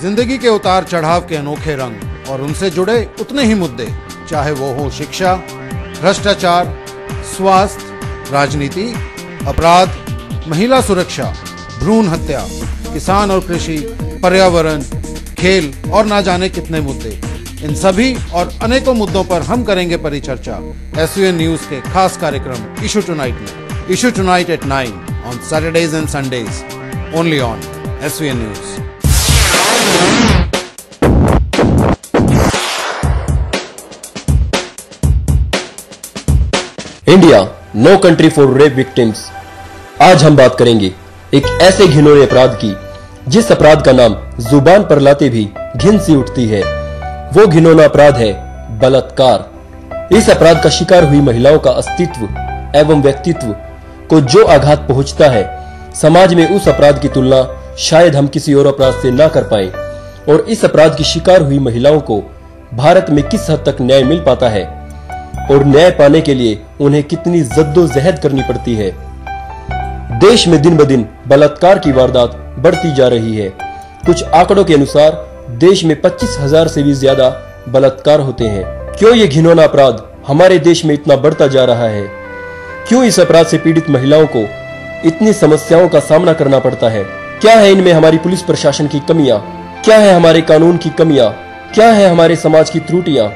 जिंदगी के उतार चढ़ाव के अनोखे रंग और उनसे जुड़े उतने ही मुद्दे, चाहे वो हो शिक्षा, भ्रष्टाचार, स्वास्थ्य, राजनीति, अपराध, महिला सुरक्षा, भ्रूण हत्या, किसान और कृषि, पर्यावरण, खेल और ना जाने कितने मुद्दे। इन सभी और अनेकों मुद्दों पर हम करेंगे परिचर्चा एसवीएन न्यूज के खास कार्यक्रम इशू टुनाइट में। Issue tonight at 9 on Saturdays and Sundays, only on SVN News. India, no country for rape victims. आज हम बात करेंगे एक ऐसे घिनौने अपराध की जिस अपराध का नाम जुबान पर लाते भी घिन सी उठती है। वो घिनौना अपराध है बलात्कार। इस अपराध का शिकार हुई महिलाओं का अस्तित्व एवं व्यक्तित्व को जो आघात पहुंचता है, समाज में उस अपराध की तुलना शायद हम किसी और अपराध से ना कर पाए। और इस अपराध की शिकार हुई महिलाओं को भारत में किस हद तक न्याय मिल पाता है और न्याय पाने के लिए उन्हें कितनी जद्दोजहद करनी पड़ती है। देश में दिन ब दिन बलात्कार की वारदात बढ़ती जा रही है। कुछ आंकड़ों के अनुसार देश में 25,000 से भी ज्यादा बलात्कार होते हैं। क्यों ये घिनौना अपराध हमारे देश में इतना बढ़ता जा रहा है? क्यों इस अपराध से पीड़ित महिलाओं को इतनी समस्याओं का सामना करना पड़ता है? क्या है इनमें हमारी पुलिस प्रशासन की कमियां? क्या है हमारे कानून की कमियां? क्या है हमारे समाज की त्रुटियां?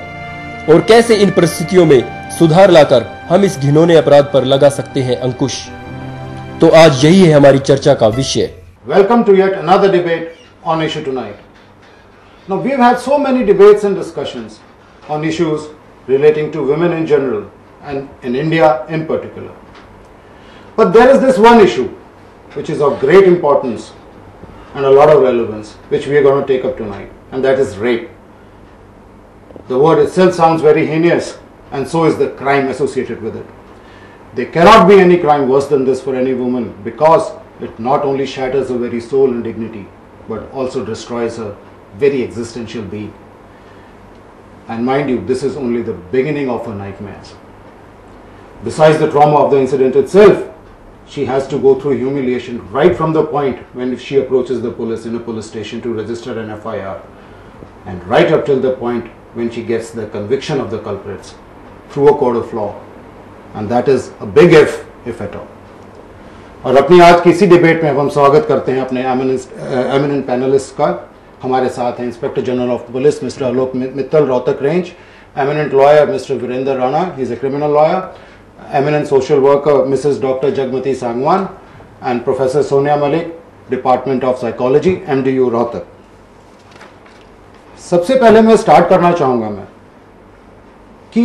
और कैसे इन परिस्थितियों में सुधार लाकर हम इस घिनौने अपराध पर लगा सकते हैं अंकुश? तो आज यही है हमारी चर्चा का विषय। Welcome to yet another debate on Issue Tonight. Now we've had so many debates and discussions on issues relating to women in general and in India in particular. But there is this one issue which is of great importance and a lot of relevance which we are going to take up tonight, and that is rape. The word itself sounds very heinous, and so is the crime associated with it. There cannot be any crime worse than this for any woman, because it not only shatters her very soul and dignity but also destroys her very existential being. And mind you, this is only the beginning of her nightmares. Besides the trauma of the incident itself, she has to go through humiliation right from the point when she approaches the police in a police station to register an FIR, and right up till the point when she gets the conviction of the culprits through a court of law, and that is a big if at all. और अपनी आज की इसी debate में हम स्वागत करते हैं अपने एमिनेंट पैनलिस्ट का। हमारे साथ हैं inspector general of police mister Alok Mittal, Rohtak range; eminent lawyer mister Virendra Rana, he is a criminal lawyer; eminent social worker Mrs. Dr. Jagmati Sangwan; and Professor Sonia Malik, Department of Psychology, MDU Rohtak. सबसे पहले मैं start करना चाहूंगा मैं कि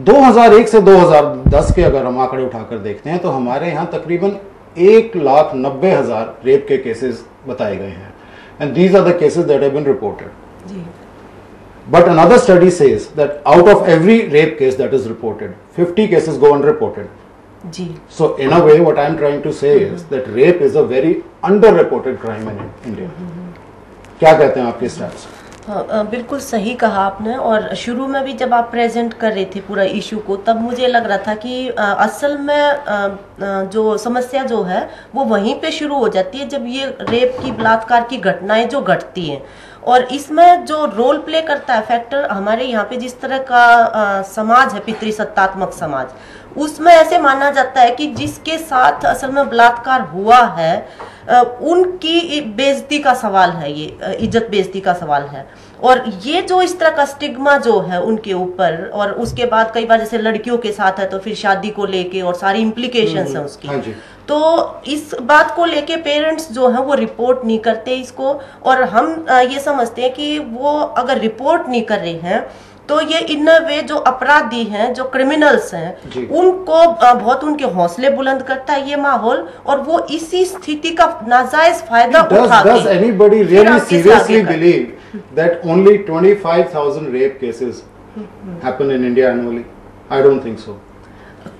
2001 से 2010 के अगर हम आंकड़े उठाकर देखते हैं तो हमारे यहाँ तकरीबन 1,90,000 रेप के केसेस बताए गए हैं, and these are the cases that have been reported. But another study says that out of every rape case that is reported, 50 cases go unreported. So in a way what I am trying to say is that rape is a very underreported crime in India. क्या कहते हैं आपके stats? हाँ, बिल्कुल सही कहा आपने। और शुरू में भी जब आप प्रेजेंट कर रहे थे पूरा इशू को, तब मुझे लग रहा था कि असल में जो समस्या जो है वो वहीं पे शुरू हो जाती है जब ये रेप की, बलात्कार की घटनाएं जो घटती हैं। और इसमें जो रोल प्ले करता है फैक्टर, हमारे यहाँ पे जिस तरह का समाज है, पितृसत्तात्मक समाज, उसमें ऐसे माना जाता है कि जिसके साथ असल में बलात्कार हुआ है उनकी बेइज्जती का सवाल है, ये इज्जत बेइज्जती का सवाल है। और ये जो इस तरह का स्टिग्मा जो है उनके ऊपर, और उसके बाद कई बार जैसे लड़कियों के साथ है तो फिर शादी को लेके और सारी इम्प्लीकेशंस हैं उसकी, तो इस बात को लेके पेरेंट्स जो हैं वो रिपोर्ट नहीं करते इसको। और हम ये समझते हैं कि वो अगर रिपोर्ट नहीं कर रहे हैं तो ये इन वे जो अपराधी हैं, जो क्रिमिनल्स हैं, उनको बहुत उनके हौसले बुलंद करता है ये माहौल, और वो इसी स्थिति का नाजायज फायदा उठाते हैं। Does anybody really seriously believe that only 25,000 rape cases happen in India annually? I don't think so.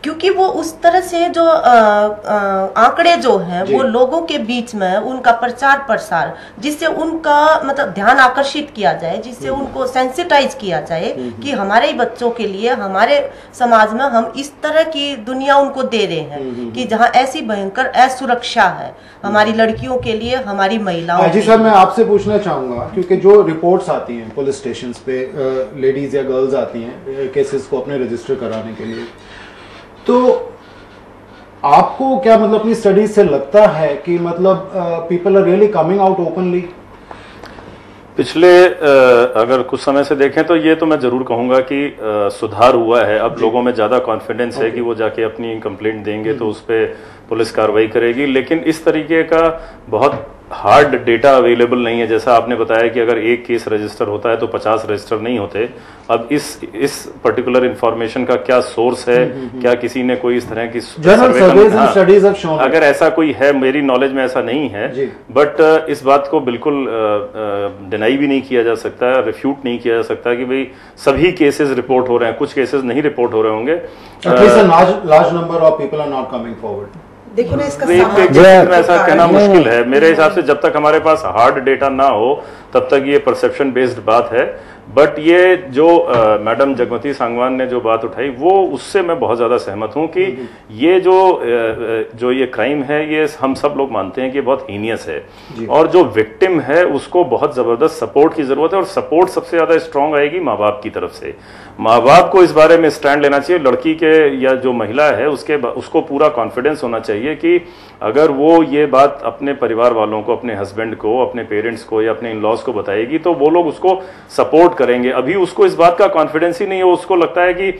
क्योंकि वो उस तरह से जो आंकड़े जो हैं वो लोगों के बीच में उनका प्रचार प्रसार, जिससे उनका मतलब ध्यान आकर्षित किया जाए, जिससे उनको सेंसिटाइज किया जाए कि हमारे ही बच्चों के लिए हमारे समाज में हम इस तरह की दुनिया उनको दे रहे हैं कि जहां ऐसी भयंकर असुरक्षा है हमारी लड़कियों के लिए, हमारी महिलाओं जी सर, मैं आपसे पूछना चाहूंगा, क्योंकि जो रिपोर्ट्स आती हैं पुलिस स्टेशन पे, लेडीज या गर्ल्स आती हैं केसेस को अपने रजिस्टर कराने के लिए, तो आपको क्या मतलब अपनी स्टडीज से लगता है कि मतलब people are really coming out openly? पिछले अगर कुछ समय से देखें तो ये तो मैं जरूर कहूंगा कि सुधार हुआ है। अब लोगों में ज्यादा कॉन्फिडेंस है कि वो जाके अपनी कंप्लेंट देंगे तो उस पर पुलिस कार्रवाई करेगी, लेकिन इस तरीके का बहुत हार्ड डेटा अवेलेबल नहीं है। जैसा आपने बताया कि अगर एक केस रजिस्टर होता है तो 50 रजिस्टर नहीं होते। अब इस पर्टिकुलर इंफॉर्मेशन का क्या सोर्स है, क्या किसी ने कोई इस तरह की अगर ऐसा कोई है, मेरी नॉलेज में ऐसा नहीं है, बट इस बात को बिल्कुल डिनाई भी नहीं किया जा सकता, रिफ्यूट नहीं किया जा सकता कि भाई सभी केसेस रिपोर्ट हो रहे हैं। कुछ केसेस नहीं रिपोर्ट हो रहे होंगे। Large number of people are not coming forward. देखो ना, इसका ऐसा कहना मुश्किल है मेरे हिसाब से। जब तक हमारे पास हार्ड डेटा ना हो तब तक ये परसेप्शन बेस्ड बात है। बट ये जो मैडम जगमती सांगवान ने जो बात उठाई, वो उससे मैं बहुत ज्यादा सहमत हूं कि ये जो ये क्राइम है, ये हम सब लोग मानते हैं कि बहुत हीनियस है, और जो विक्टिम है उसको बहुत जबरदस्त सपोर्ट की जरूरत है। और सपोर्ट सबसे ज्यादा स्ट्रांग आएगी माँ बाप की तरफ से। माँ बाप को इस बारे में स्टैंड लेना चाहिए। लड़की के या जो महिला है उसको पूरा कॉन्फिडेंस होना चाहिए कि अगर वो ये बात अपने परिवार वालों को, अपने हस्बैंड को, अपने पेरेंट्स को या अपने इन-लॉज को बताएगी तो वो लोग उसको सपोर्ट करेंगे। अभी उसको इस बात का कॉन्फिडेंस ही नहीं है। उसको लगता है कि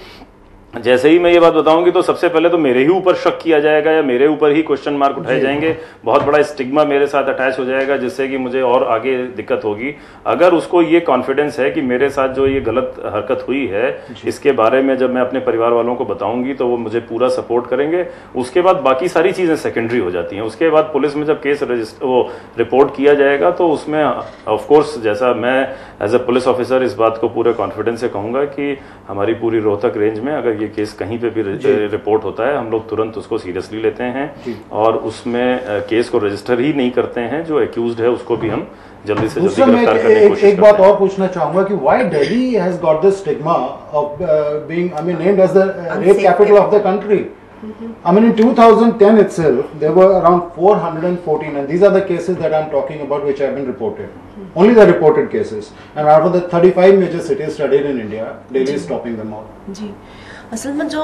जैसे ही मैं ये बात बताऊंगी तो सबसे पहले तो मेरे ही ऊपर शक किया जाएगा या मेरे ऊपर ही क्वेश्चन मार्क उठाए जाएंगे, बहुत बड़ा स्टिग्मा मेरे साथ अटैच हो जाएगा, जिससे कि मुझे और आगे दिक्कत होगी। अगर उसको ये कॉन्फिडेंस है कि मेरे साथ जो ये गलत हरकत हुई है इसके बारे में जब मैं अपने परिवार वालों को बताऊंगी तो वो मुझे पूरा सपोर्ट करेंगे। उसके बाद बाकी सारी चीजें सेकेंडरी हो जाती हैं। उसके बाद पुलिस में जब केस रिपोर्ट किया जाएगा तो उसमें ऑफकोर्स, जैसा मैं एज ए पुलिस ऑफिसर इस बात को पूरे कॉन्फिडेंस से कहूंगा कि हमारी पूरी रोहतक रेंज में अगर ये केस कहीं पे भी रिपोर्ट होता है, हम लोग तुरंत उसको सीरियसली लेते हैं और उसमें केस को रजिस्टर ही नहीं करते हैं। जो एक्यूज्ड है उसको भी हम जल्दी से जल्दी गिरफ्तार करने की कोशिश एक बात और पूछना चाहूंगा कि why Delhi has got this stigma of being named as the rape capital of the country. I mean, in 2010 itself, there were around 414, and these are the cases that I'm talking about which have been reported. Only the reported cases. And out of the 35 major cities studied in India, Delhi is topping them all. जी, असल में जो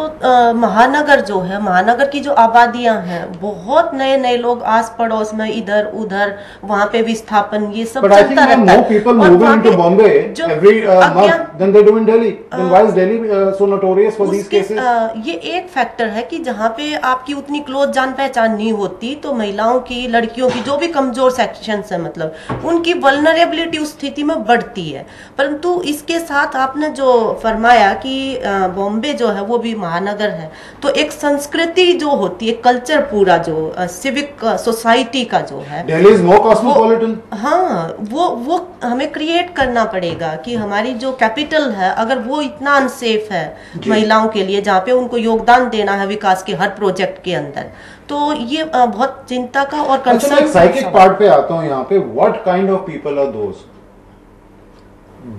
महानगर जो है, महानगर की जो आबादियां हैं, बहुत नए नए लोग आस पड़ोस में इधर उधर वहाँ पे विस्थापन ये सब चलता रहता है। people moving into Bombay every month than they do in Delhi. Then why is Delhi so notorious for these cases? ये एक फैक्टर है कि जहाँ पे आपकी उतनी क्लोज जान पहचान नहीं होती तो महिलाओं की, लड़कियों की, जो भी कमजोर सेक्शन है, मतलब उनकी वल्नरेबिलिटी उस स्थिति में बढ़ती है। परंतु इसके साथ आपने जो फरमाया कि बॉम्बे जो है वो भी महानगर है, तो एक संस्कृति जो होती है, कल्चर पूरा जो सिविक सोसाइटी का जो है, दिल्ली इज मोर कॉस्मोपॉलिटन। हाँ, वो हमें क्रिएट करना पड़ेगा कि हमारी जो कैपिटल है, अगर वो इतना अनसेफ है महिलाओं के लिए, जहाँ पे उनको योगदान देना है विकास के हर प्रोजेक्ट के अंदर, तो ये बहुत चिंता का और कंसर्न। साइकिक पार्ट पे आता हूँ यहाँ पे, what kind of people are those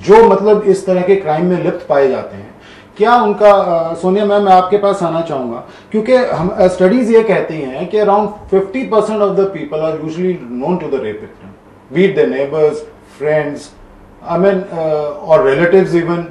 जो मतलब इस तरह के क्राइम में लिप्त पाए जाते हैं? क्या उनका सोनिया मैम, मैं आपके पास आना चाहूंगा, क्योंकि हम स्टडीज ये कहती हैं कि around 50% of the people are usually known to the rape victim, be it their neighbours, friends, I mean और रिलेटिव्स इवन।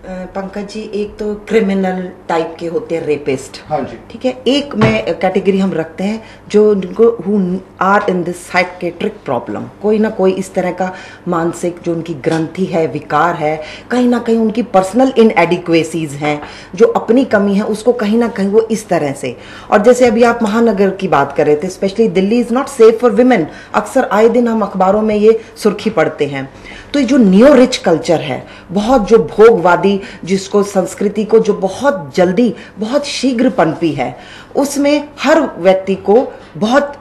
पंकज जी, एक तो क्रिमिनल टाइप के होते हैं रेपिस्ट, हाँ जी, ठीक है। एक में कैटेगरी हम रखते हैं जो उनको who are in this psychiatric problem, कोई ना कोई इस तरह का मानसिक जो उनकी ग्रंथि है, विकार है, कहीं ना कहीं उनकी पर्सनल इनएडिक्वेसीज हैं, जो अपनी कमी है उसको कहीं ना कहीं वो इस तरह से। और जैसे अभी आप महानगर की बात कर रहे थे, specially Delhi is not safe for women, अक्सर आए दिन हम अखबारों में ये सुर्खी पढ़ते हैं। तो ये जो न्यो रिच कल्चर है, बहुत जो भोगवादी, जिसको संस्कृति को जो बहुत जल्दी, बहुत शीघ्र पनपी है, उसमें हर व्यक्ति को बहुत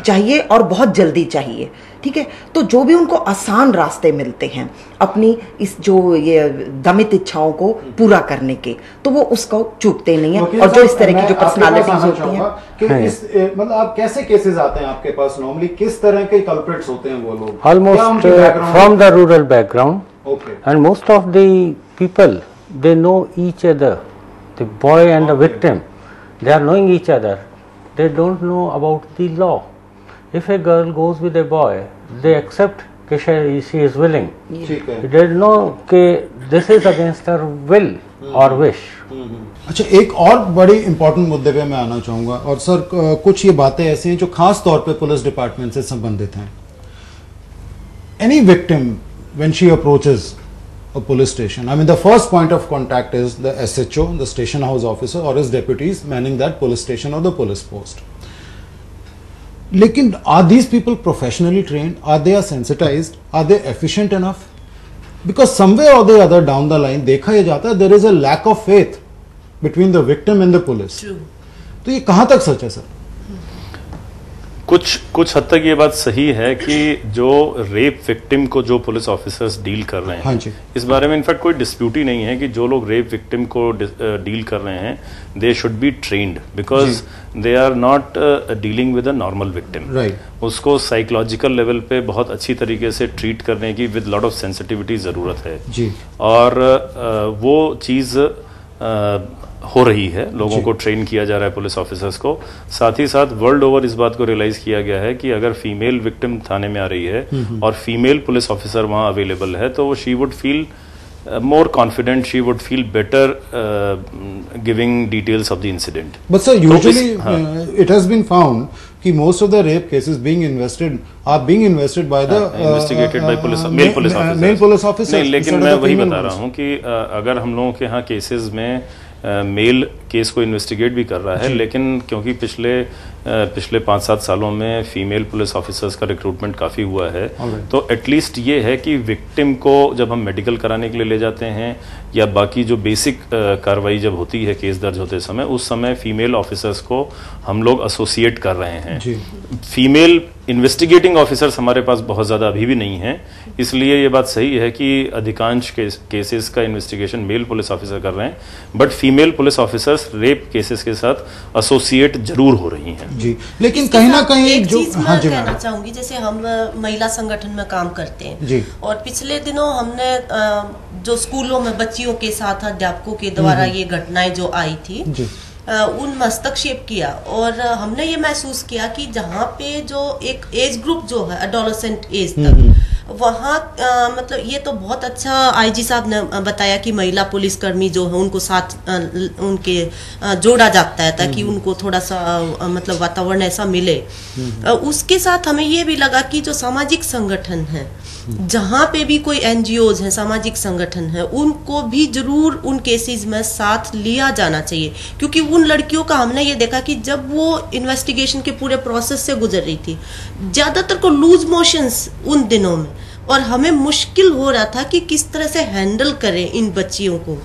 चाहिए और बहुत जल्दी चाहिए, ठीक है। तो जो भी उनको आसान रास्ते मिलते हैं अपनी इस जो ये दमित इच्छाओं को पूरा करने के, तो वो उसको चूकते नहीं है। और जो इस तरह की जो पर्सनालिटीज होती हैं कि इस मतलब आप कैसे केसेस आते हैं आपके पास, नॉर्मली किस तरह के कल्प्रिट्स होते हैं वो लोग? Almost from the rural background, and most of the people they know each other, the boy and the victim, they are knowing each other. They don't know about the law. If a girl goes with a boy, they accept that she is willing. They know that this is against her will or wish. अच्छा, एक और बड़ी important मुद्दे पे मैं आना चाहूंगा, और सर कुछ ये बातें ऐसी हैं जो खास तौर पे पुलिस डिपार्टमेंट से संबंधित हैं. Any victim when she approaches a police station, I mean the first point of contact is the SHO, the station house officer, or his deputies manning that police station or the police post. लेकिन are these people professionally trained? Are they sensitized? Are they efficient enough? Because somewhere or the other down the line देखा यह जाता है there is a lack of faith between the victim and the police. True. तो ये कहाँ तक सच है sir? कुछ हद तक ये बात सही है कि जो रेप विक्टिम को जो पुलिस ऑफिसर्स डील कर रहे हैं, हाँ जी, इस बारे में इनफैक्ट कोई डिस्प्यूट ही नहीं है कि जो लोग रेप विक्टिम को डील कर रहे हैं they should be trained, because they are not dealing with a normal victim. उसको साइकोलॉजिकल लेवल पे बहुत अच्छी तरीके से ट्रीट करने की विद लॉट ऑफ सेंसिटिविटी जरूरत है जी. और वो चीज हो रही है, लोगों को ट्रेन किया जा रहा है पुलिस ऑफिसर्स को. साथ ही साथ वर्ल्ड ओवर इस बात को रियलाइज किया गया है कि अगर फीमेल विक्टिम थाने में आ रही है और फीमेल पुलिस ऑफिसर वहां अवेलेबल है तो she would feel more confident, she would feel better giving details of the incident. But sir, usually it has been found कि most of the rape cases are being invested by the investigated by male police officers. नहीं, लेकिन मैं वही बता रहा हूँ कि अगर हम लोगों के यहाँ केसेस में मेल केस को इन्वेस्टिगेट भी कर रहा है, लेकिन क्योंकि पिछले 5-7 सालों में फीमेल पुलिस ऑफिसर्स का रिक्रूटमेंट काफ़ी हुआ है, तो एटलीस्ट ये है कि विक्टिम को जब हम मेडिकल कराने के लिए ले जाते हैं या बाकी जो बेसिक कार्रवाई जब होती है केस दर्ज होते समय, उस समय फीमेल ऑफिसर्स को हम लोग एसोसिएट कर रहे हैं. फीमेल इन्वेस्टिगेटिंग ऑफिसर्स हमारे पास बहुत ज़्यादा अभी भी नहीं है, इसलिए ये बात सही है कि अधिकांश केसेस का इन्वेस्टिगेशन मेल पुलिस ऑफिसर कर रहे हैं, but female police officers rape cases के साथ एसोसिएट जरूर हो रही हैं जी. लेकिन कहीं ना कहीं एक चीज मैं कहना चाहूंगी, जैसे हम महिला संगठन में काम करते हैं जी, और पिछले दिनों हमने जो स्कूलों में बच्चियों के साथ अध्यापकों के द्वारा ये घटनाएं जो आई थी जी, उन हस्तक्षेप किया, और हमने ये महसूस किया कि जहाँ पे जो एक एज ग्रुप जो है एडोलेसेंट एज तक, वहाँ मतलब ये तो बहुत अच्छा आईजी साहब ने बताया कि महिला पुलिसकर्मी जो है उनको साथ उनके जोड़ा जाता है ताकि उनको थोड़ा सा मतलब वातावरण ऐसा मिले. उसके साथ हमें ये भी लगा कि जो सामाजिक संगठन है, जहाँ पे भी कोई एनजीओज हैं, सामाजिक संगठन है, उनको भी जरूर उन केसेस में साथ लिया जाना चाहिए, क्योंकि उन लड़कियों का हमने ये देखा कि जब वो इन्वेस्टिगेशन के पूरे प्रोसेस से गुजर रही थी, ज्यादातर को लूज मोशंस उन दिनों में, और हमें मुश्किल हो रहा था कि किस तरह से हैंडल करें इन बच्चियों को